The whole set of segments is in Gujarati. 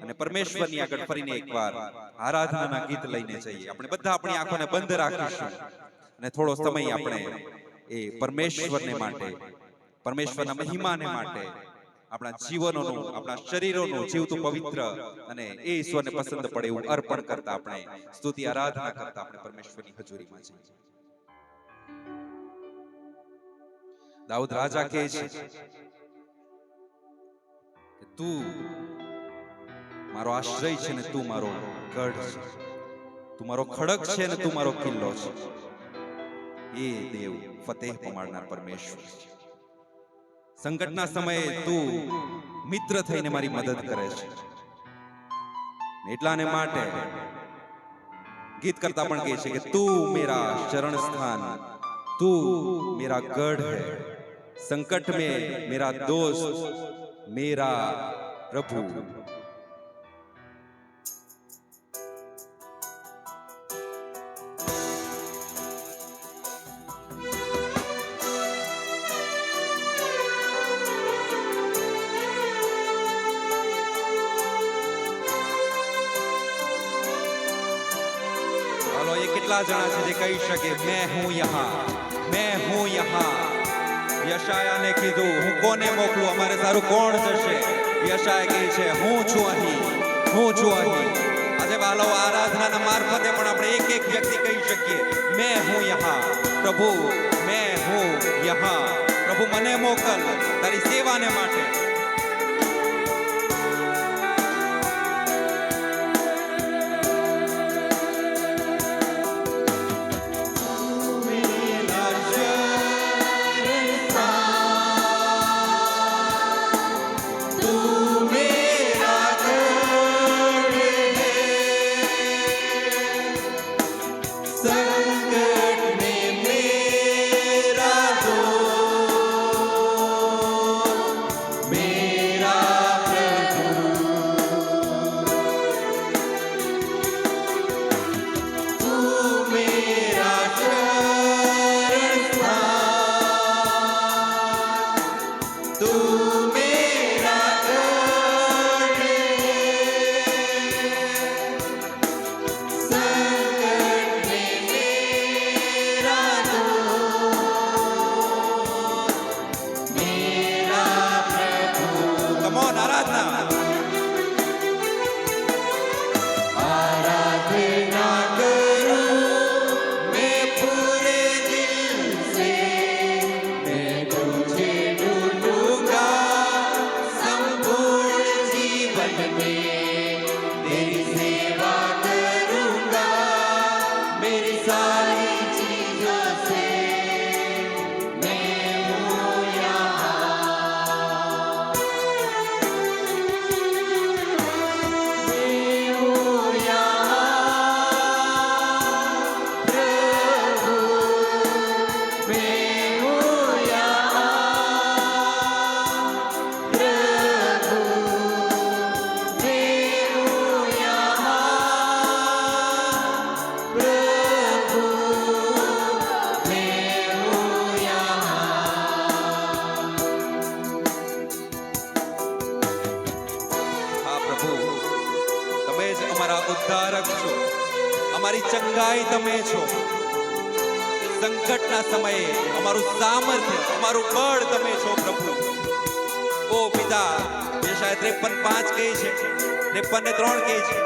અને પરમેશ્વરની આગળ ફરીને એકવાર આરાધનાના ગીત લઈને જઈએ. આપણે બધા આપણી આંખોને બંધ રાખીશું અને થોડો સમય આપણે એ પરમેશ્વરને માટે, પરમેશ્વરના મહિમાને માટે આપણા જીવનોનું, આપણા શરીરોનું જીવતું પવિત્ર અને એ ઈશ્વરને પસંદ પડે એવું અર્પણ કરતા આપણે સ્તુતિ આરાધના કરતા આપણે પરમેશ્વરની હજુરીમાં જઈએ. દાઉદ રાજા કહે છે કે તું મારો આશ્રય છે ને તું મારો ગઢ છે, તું મારો ખડક છે ને તું મારો કિલ્લો છે. એ દેવ ફતેહ પમાડનાર પરમેશ્વર છે. સંકટના સમયે તું મિત્ર થઈને મારી મદદ કરે છે. એટલાને માટે ગીત કરતા પણ કહે છે કે તું મેરા શરણ સ્થાન, તું મેરા ગઢ है, संकट में मेरा दोस्त, मेरा प्रभु. હાલો, એ કેટલા જણા છે જે કહી શકે मैं हूं यहाँ, मैं हूं यहाँ. યશાયાને કીધું હું કોને મોકલું, અમારે સારું કોણ જશે? યશાયા કહે છે હું છું અહીં, હું છું અહીં. આજે વાલો આરાધનાના મારફતે પણ આપણે એક એક વ્યક્તિ કહી શકીએ मैं हूं यहाँ, પ્રભુ मैं हूं यहाँ. પ્રભુ મને મોકલ તારી સેવાને માટે. ઉદ્ધારક છો, અમારી ચંગાઈ તમે છો. સંકટના સમયે અમારું સામર્થ્ય, અમારું બળ તમે છો પ્રભુ. ઓ પિતા, યશાયા 53:5 કહે છે, 53:3 કહે છે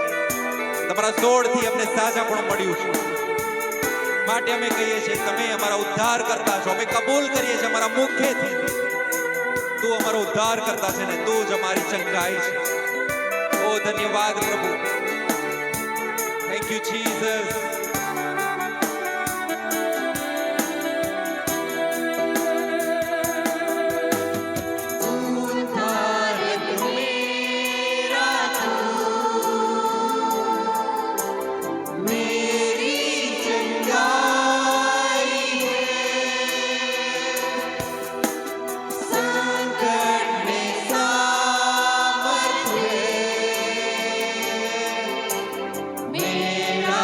તમારા 16 થી અમને સાજાપણું મળ્યું છે. માટે અમે કહીએ છીએ તમે અમારા ઉદ્ધાર કરતા છો. અમે કબૂલ કરીએ છીએ અમારા મુખેથી તું અમારો ઉદ્ધાર કરતા છે ને તું જ અમારી ચંગાઈ છે. ઓ ધન્યવાદ પ્રભુ. Thank you, Jesus. मेरा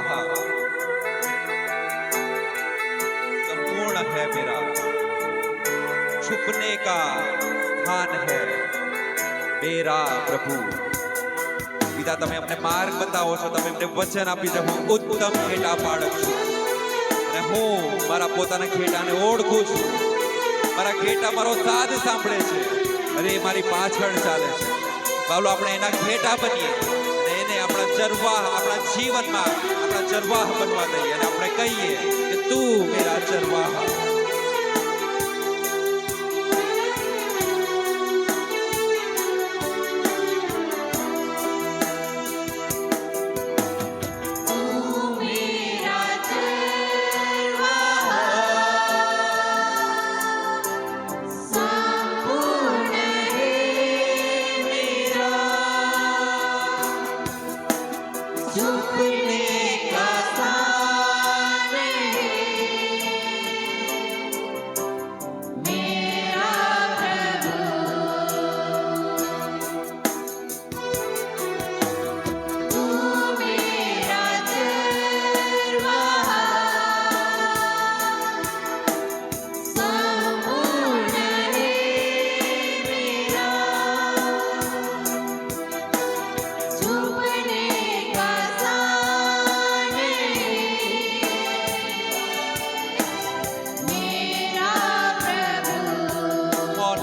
चरवाहा संपूर्ण है मेरा, छुपने का स्थान है मेरा प्रभु। पिता તમે અમને માર્ગ બતાવો છો, તમે અમને વચન આપી છે હું ઉત્તમ ખેટા પાડક છું અને હું મારા પોતાના ખેટાને ઓળખું છું। મારા ખેટા મારો સાદ સાંભળે છે અને એ મારી પાછળ ચાલે છે। બાલો આપણે એના ખેટા બનીએ અને એને આપણા ચરવાહ, આપણા જીવનમાં આપણા ચરવાહ બનવા દઈએ અને આપણે કહીએ કે તું મેરા ચરવાહ।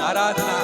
आराधना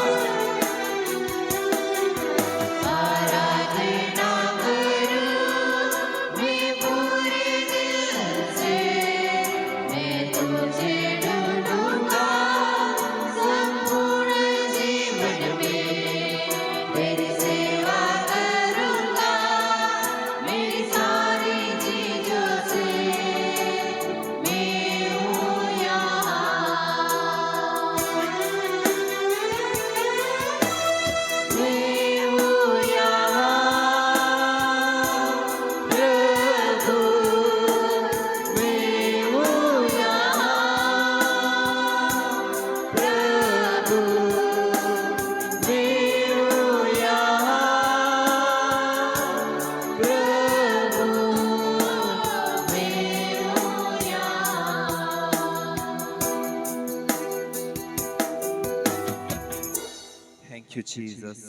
Thank you, Jesus.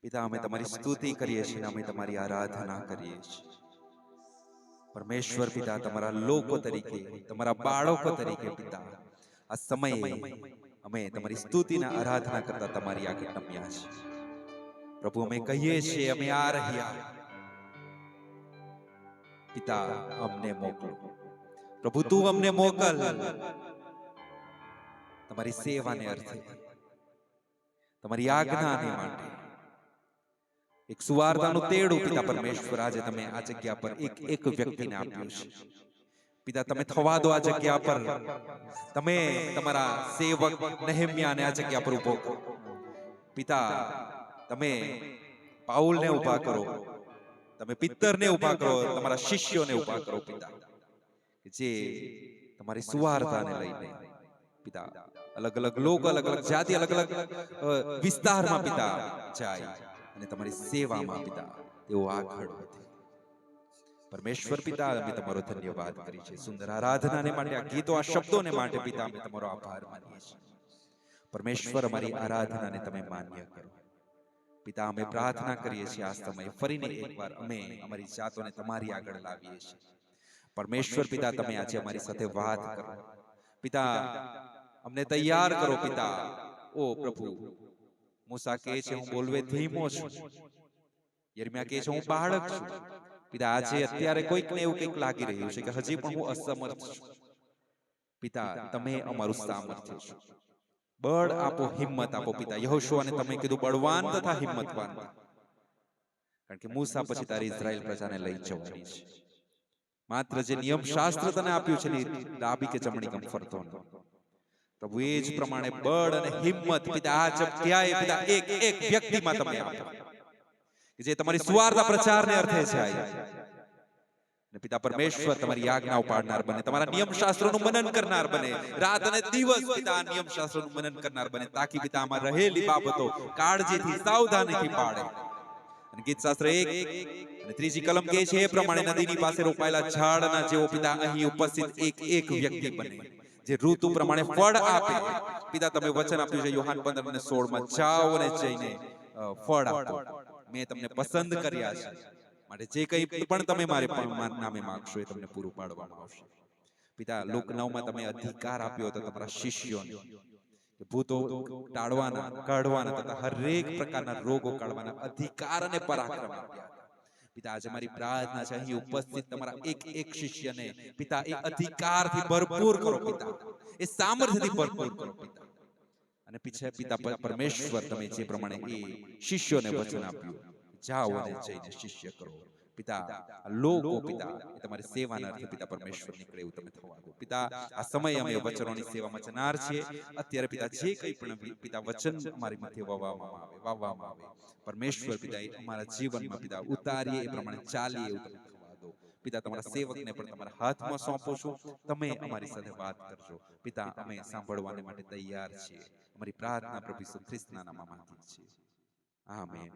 પિતા અમે તમારી સ્તુતિ કરીએ છીએ, અમે તમારી આરાધના કરીએ છીએ। પરમેશ્વર પિતા તમારા લોકો તરીકે, તમારા બાળકો તરીકે પિતા આ સમયે અમે તમારી સ્તુતિના આરાધના કરતા તમારી આગળ નમ્યા છીએ। પ્રભુ અમે કહીએ છીએ અમે આ રહ્યા પિતા, અમને મોકલો પ્રભુ, તું અમને મોકલ તમારી સેવાને અર્થે, તમારી આજ્ઞાને માટે। એક સુવાર્તાનું તેડું પિતા પરમેશ્વર આજે તમે આ જગ્યા પર એક એક વ્યક્તિને આપ્યું છે પિતા। તમે થવા દો આ જગ્યા પર, તમે તમારા સેવક નેહેમ્યાને આ જગ્યા પર ઉભો કરો પિતા। તમે પાઉલને ઉભા કરો, તમે પિત્તરને ઉભા કરો, તમારા શિષ્યોને ઉભા કરો પિતા, જે તમારી સુવાર્તાને લઈને પિતા अलग अलग लोग, अलग अलग जाति, अलग अलग विस्तार में पिता जाए અને તમારી સેવામાં પિતા તેઓ આગળ વધે। પરમેશ્વર પિતા અમે તમારો ધન્યવાદ કરી છે સુંદર આરાધનાને માટે, આ ગીતો, આ શબ્દોને માટે પિતા અમે તમારો આભાર માનીએ છીએ। પરમેશ્વર અમારી આરાધનાને તમે માન્ય કરો પિતા। અમે પ્રાર્થના કરીએ છીએ આ સમયે ફરીને એકવાર અમે અમારી જાતોને તમારી આગળ લાવીએ છીએ। પરમેશ્વર પિતા તમે આજે અમારી સાથે વાત કરો પિતા, અમને તૈયાર કરો પિતા। ઓ પ્રભુ, મૂસા કહે છે હું બોલવે ધીમો છું, યર્મિયા કહે છે હું બાળક છું પિતા। આજે અત્યારે કોઈકને એવું કંઈક લાગી રહ્યું છે કે હજી પણ હું અસમર્થ છું પિતા। તમે અમારું સામર્થ્ય છો, બળ આપો, હિંમત આપો પિતા। યહોશુઆને તમે કીધું બળવાન તથા હિંમતવાન, કારણ કે મૂસા પછી તારી ઇઝરાયલ પ્રજાને લઈ જવાની છે। માત્ર જે નિયમ શાસ્ત્ર તને આપ્યું છે ને ડાબી કે જમણી કમ ફરતો ન પ્રભુ, એ જ પ્રમાણે બળ અને હિંમત પિતા આ જગ્યાએ પિતા એક એક વ્યક્તિમાં તમે આપો કે જે તમારી સુવાર્તા પ્રચારને અર્થે જાય ને પિતા પરમેશ્વર તમારી આજ્ઞાઓ પાડનાર બને, તમારા નિયમ શાસ્ત્રોનું મનન કરનાર બને, રાત અને દિવસ પિતા નિયમ શાસ્ત્રોનું મનન કરનાર બને, તાકી પિતા આમાં રહેલી બાબતો કાળજીથી, સાવધાનીથી પાડે અને ગીત શાસ્ત્ર 1 અને 3જી કલમ કહે છે એ પ્રમાણે નદીની પાસે રોપાયેલા ઝાડના જેવો પિતા અહીં ઉપસ્થિત એક એક વ્યક્તિ બને જે ઋતુ પ્રમાણે ફળ આપે. પિતા તમે વચન આપ્યું છે યોહાન 15 અને 16 માં, જાઓ અને જઈને ફળ આપો. મેં તમને પસંદ કર્યા છે માટે જે કંઈ પણ તમે મારા નામે માંગશો એ તમને પૂરું પાડવામાં આવશે. પિતા લુક 9 માં તમે અધિકાર આપ્યો હતો તમારા શિષ્યોને કે ભૂતો ટાળવાના, કાઢવાના તથા હરેક પ્રકારના રોગો કાઢવાના અધિકાર અને પરાક્રમ આપ્યા હતા. પિતા આજે મારી પ્રાર્થના છે અહીં ઉપસ્થિત તમારા એક એક શિષ્યને પિતા એ અધિકારથી ભરપૂર કરો પિતા, એ સામર્થ્યથી ભરપૂર કરો પિતા. અને પીછે પિતા પરમેશ્વર તમે જે પ્રમાણે એ શિષ્યોને વચન આપ્યું જાઓ અને જઈને શિષ્ય કરો પિતા, લોકો પિતા એ તમારી સેવાના અર્થે પિતા પરમેશ્વર નીકળે એવું તમે થવા દો પિતા. આ સમય અમે વચનોની સેવામાં જનાર છીએ. અત્યારે પિતા જે કંઈ પણ પિતા વચન અમારી મધ્ય વાવવામાં આવે પરમેશ્વર પિતા એ અમારા જીવનમાં પિતા ઉતારીએ એ પ્રમાણે ચાલીએ એવું તમે થવા દો પિતા. તમારા સેવકને પણ તમારા હાથમાં સોંપો છો, તમે અમારી સાથે વાત કરજો પિતા. અમે સાંભળવાને માટે તૈયાર છીએ. અમારી પ્રાર્થના પ્રભુ ઈસુ ખ્રિસ્તના નામમાં માંગીએ છીએ. આમેન.